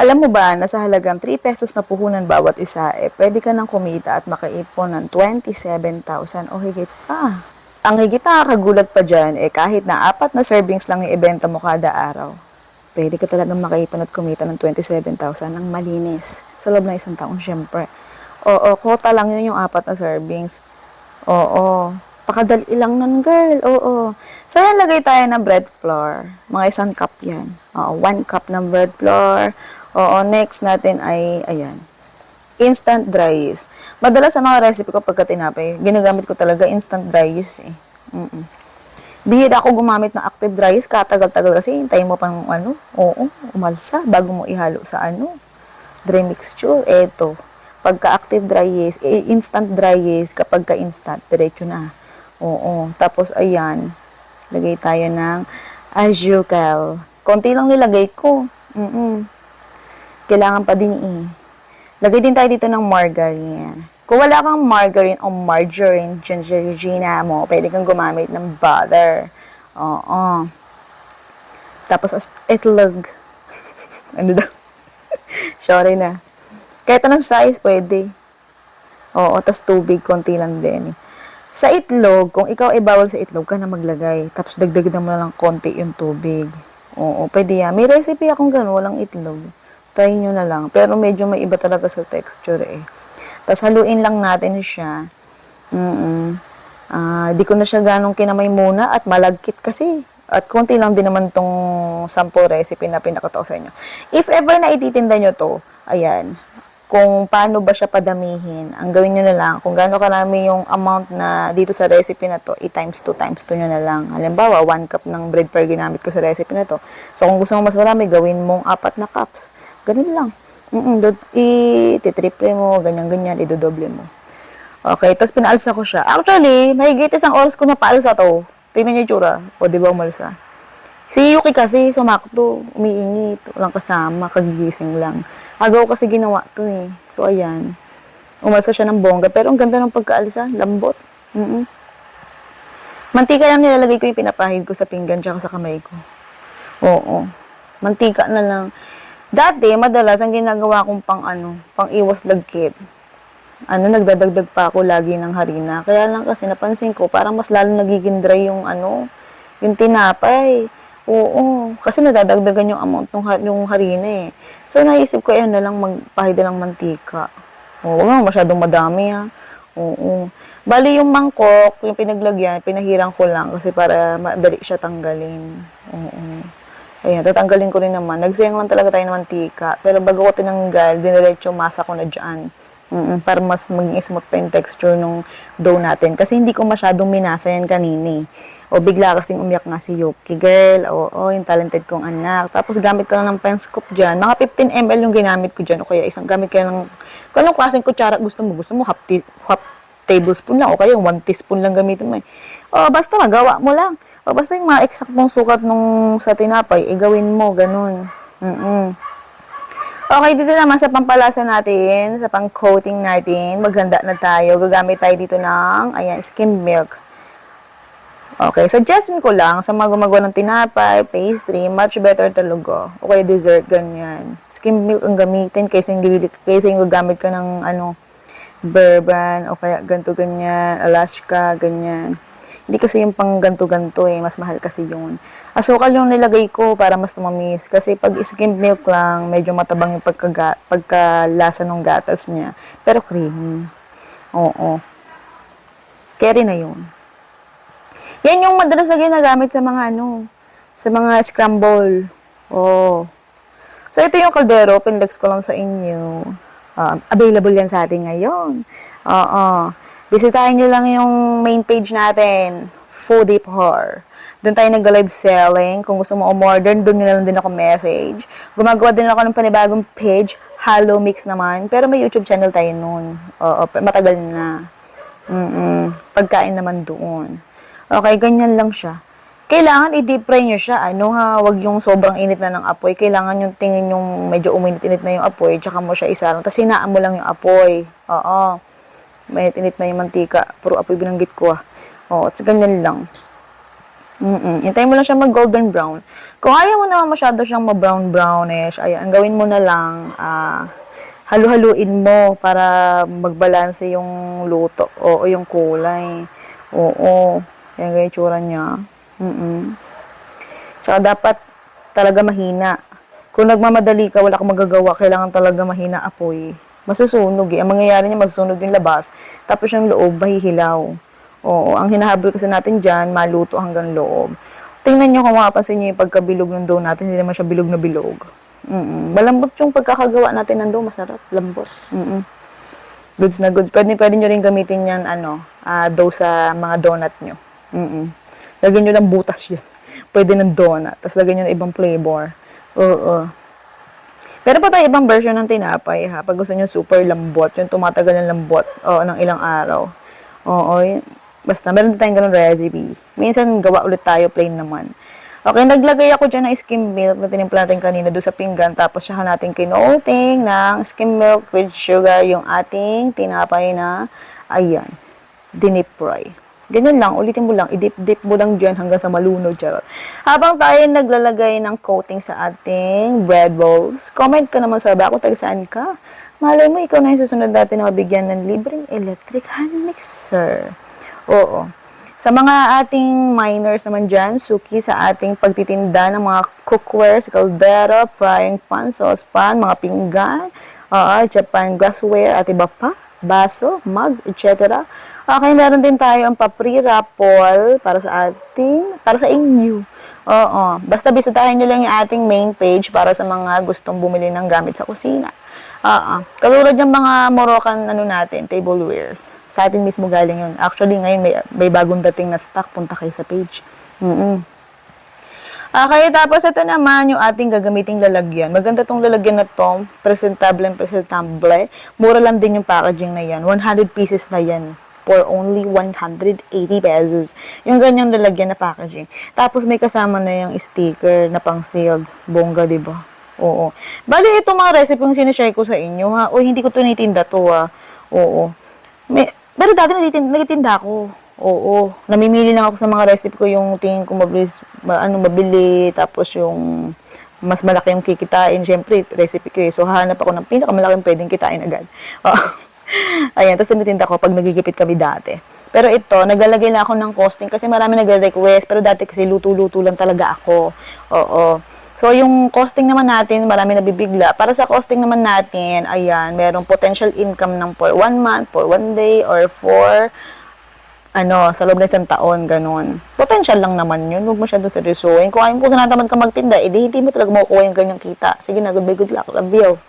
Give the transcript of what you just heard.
Alam mo ba na sa halagang 3 pesos na puhunan bawat isa, pwede ka nang kumita at makaipon ng 27,000 o higit pa. Ang higit nakakagulat pa dyan, kahit na 4 na servings lang yung ibenta mo kada araw, pwede ka talagang makaipon at kumita ng 27,000 ng malinis. Sa loob ng isang taon, syempre. Oo, kota lang yun yung 4 na servings. Oo. Pakadali lang nun, girl. Oo. So, yan, lagay tayo ng bread flour. Mga 1 cup yan. Oo, 1 cup ng bread flour. Oo, next natin ay, ayan, instant dry yeast. Madalas sa mga recipe ko pagka tinapay, ginagamit ko talaga instant dry yeast eh. Bihira ako gumamit ng active dry yeast, katagal-tagal kasi hintayin mo pang umalsa bago mo ihalo sa dry mixture. Eto, pagka active dry yeast, instant dry yeast, kapag ka instant, diretso na. Oo, tapos ayan, lagay tayo ng azucal. Konti lang nilagay ko. Kailangan pa din Lagay din tayo dito ng margarine. Kung wala kang margarine o margarine, Regina mo, pwede kang gumamit ng butter. Oo. Tapos, itlog. Ano daw? Sorry na. Kahit anong size, pwede. Oo, tas tubig, konti lang din. Sa itlog, kung ikaw ay bawal sa itlog, ka na maglagay. Tapos, dagdagan mo na lang konti yung tubig. Oo, pwede yan. May recipe akong gano'n, walang itlog. Try nyo na lang. Pero medyo may iba talaga sa texture Tapos haluin lang natin siya. Di ko na siya ganong kinamay muna at malagkit kasi. At konti lang din naman tong 10 recipe na pinakatao sa inyo. If ever na ititinda nyo to, ayan, kung paano ba siya padamihin, ang gawin nyo na lang, kung gaano karami yung amount na dito sa recipe na to, i-times 2 nyo na lang. Halimbawa, 1 cup ng bread flour ginamit ko sa recipe na to. So, kung gusto mo mas marami, gawin mong 4 na cups. Ganun lang. I-triple mo, ganyan-ganyan, idodoble mo. Okay, tapos pinaalsa ko siya. Actually, mahigit 1 oras ko na paalsa to. Tingnan niyo yung tsura. O, di ba umalsa? Si Yuki kasi, sumakto, umiingit, walang kasama, kagigising lang. Agaw kasi ginawa to So, ayan. Umalsa siya ng bongga, pero ang ganda ng pagkaalsa, lambot. Mantika lang nilalagay ko yung pinapahid ko sa pinggan tsaka sa kamay ko. Oo. Mantika na lang. Dati, madalas, ang ginagawa kong pang iwas lagkit. Nagdadagdag pa ako lagi ng harina. Kaya lang kasi napansin ko, parang mas lalo nagiging dry yung yung tinapay. Oo, kasi nadadagdagan yung amount ng harina So, naisip ko, na lang magpahid ng mantika. Oo, masyadong madami Oo. Bali yung mangkok, yung pinaglagyan, pinahirang ko lang kasi para madali siya tanggalin. Oo. Ayan, tatanggalin ko rin naman. Nagsayang lang talaga tayo ng mantika. Pero bago ko tinanggal, diniretso masa ko na dyan. Para mas maging smooth pa yung texture ng dough natin. Kasi hindi ko masyadong minasa yan kanini. O bigla kasing umiyak nga si Yuki. Girl, yung talented kong anak. Tapos gamit ko lang ng pen scoop dyan. Mga 15 ml yung ginamit ko dyan. O kaya gamit ko lang kung anong klaseng kutsara gusto mo. Gusto mo half tablespoon lang. O kaya 1 teaspoon lang gamitin mo O basta magawa mo lang. O basta yung mga eksaktong sukat nung sa tinapay, gawin mo. Ganun. Okay, dito naman sa pampalasa natin, sa pang-coating natin, maghanda na tayo. Gagamit tayo dito ng, skim milk. Okay, suggestion ko lang sa mga gumagawa ng tinapay, pastry, much better talaga. Okay, dessert, ganyan. Skim milk ang gamitin kaysa yung gagamit ka ng, bourbon, o kaya ganto ganyan, Alaska, ganyan. Hindi kasi yung pang ganto-ganto mas mahal kasi yun. Asukal yung nilagay ko para mas tumamis. Kasi pag skim milk lang, medyo matabang yung pagkalasa ng gatas niya. Pero creamy. Oo. Carry na yun. Yan yung madalas na ginagamit sa mga sa mga scramble. Oo. So, ito yung kaldero. Pinlex ko lang sa inyo. Available yan sa atin ngayon. Oo. Bisitahin nyo lang yung main page natin, Foodie Par. Doon tayo nag-live selling. Kung gusto mo umorder, doon nyo na lang din ako message. Gumagawa din ako ng panibagong page, Hello Mix naman. Pero may YouTube channel tayo noon. Oo, matagal na. Pagkain naman doon. Okay, ganyan lang siya. Kailangan i-deep fry nyo siya. Wag yung sobrang init na ng apoy. Kailangan yung tingin yung medyo uminit-init na yung apoy, tsaka mo siya isarang. Tapos hinaan mo lang yung apoy. Oo. Mainit-init na yung mantika. Puro apoy binanggit ko Oo, at ganyan lang. Hintayin mo lang siya mag-golden brown. Kung ayaw mo naman masyado siyang ma-brown-brownish, ayan, ang gawin mo na lang, halu-haluin mo para magbalanse yung luto o yung kulay. Oo. Ayan, ganyan yung tsura niya. Tsaka dapat talaga mahina. Kung nagmamadali ka, wala kang magagawa, kailangan talaga mahina apoy. Masusunog eh. Ang mangyayari niya, masusunog yung labas, tapos yung loob, mahihilaw. Oo, ang hinahabol kasi natin dyan, maluto hanggang loob. Tingnan nyo kung mapapansin nyo yung pagkabilog ng dough natin, hindi naman siya bilog na bilog. Malambot yung pagkakagawa natin ng dough, masarap, lambot. Goods na goods. Pwede nyo rin gamitin yan, dough sa mga donut nyo. Lagyan nyo lang butas yan. Pwede ng donut. Tapos lagyan nyo ng ibang flavor. Oo. Pero pa tayo ibang version ng tinapay, ha? Pag gusto nyo super lambot, yung tumatagal ng lambot, ng ilang araw. Oo, basta meron tayong ganun recipe. Minsan gawa ulit tayo, plain naman. Okay, naglagay ako dyan ng skim milk na tinimpla natin kanina doon sa pinggan. Tapos saka natin kinoting ng skim milk with sugar yung ating tinapay na, ayan, dinip fry. Ganyan lang, ulitin mo lang, idip-dip mo lang dyan hanggang sa malunod, charot. Habang tayo naglalagay ng coating sa ating bread balls, comment ka naman sa bako, taga saan ka? Malay mo, ikaw na yung susunod natin na mabigyan ng libreng electric hand mixer. Oo. Sa mga ating miners naman dyan, suki sa ating pagtitinda ng mga cookware, kaldero, frying pan, saucepan, mga pinggan, Japan glassware, at iba pa, baso, mug, etc. Okay, meron din tayo ang papri-raffle para sa inyo. Oo. Basta bisitahin nyo lang yung ating main page para sa mga gustong bumili ng gamit sa kusina. Katulad yung mga Moroccan natin, tablewares. Sa atin mismo galing yun. Actually, ngayon may bagong dating na stock. Punta kayo sa page. Okay, tapos ito naman yung ating gagamiting lalagyan. Maganda tong lalagyan na to. Presentable and presentable. Mura lang din yung packaging na yan. 100 pieces na yan for only 180 pesos. Yung ganyang lalagyan na packaging. Tapos may kasama na yung sticker na pang sealed. Bongga, diba? Oo. Bali, itong mga recipe yung sinishare ko sa inyo, ha? O, hindi ko tinitinda to, ha? Oo. Pero dati nagtitinda ako. Oo. Namimili lang ako sa mga recipe ko yung tingin ko mabili, tapos yung mas malaki yung kikitain. Siyempre, recipe ko eh. So, hahanap ako ng pinakamalaking pwedeng kitain agad. Ayan, tapos tinitinda ko pag nagigipit kami dati. Pero ito, naglalagay na ako ng costing kasi marami nagre-request. Pero dati kasi luto-luto lang talaga ako. Oo. So, yung costing naman natin, marami nabibigla. Para sa costing naman natin, ayan, merong potential income ng for 1 month, for 1 day, or for, sa loob ng isang taon, ganun. Potential lang naman yun. Huwag mo siya doon seryosohin. Kung ayaw mo kung tinatamad ka magtinda, edi hindi mo talaga makukuha yung ganyang kita. Sige na, goodbye, good luck. Love you.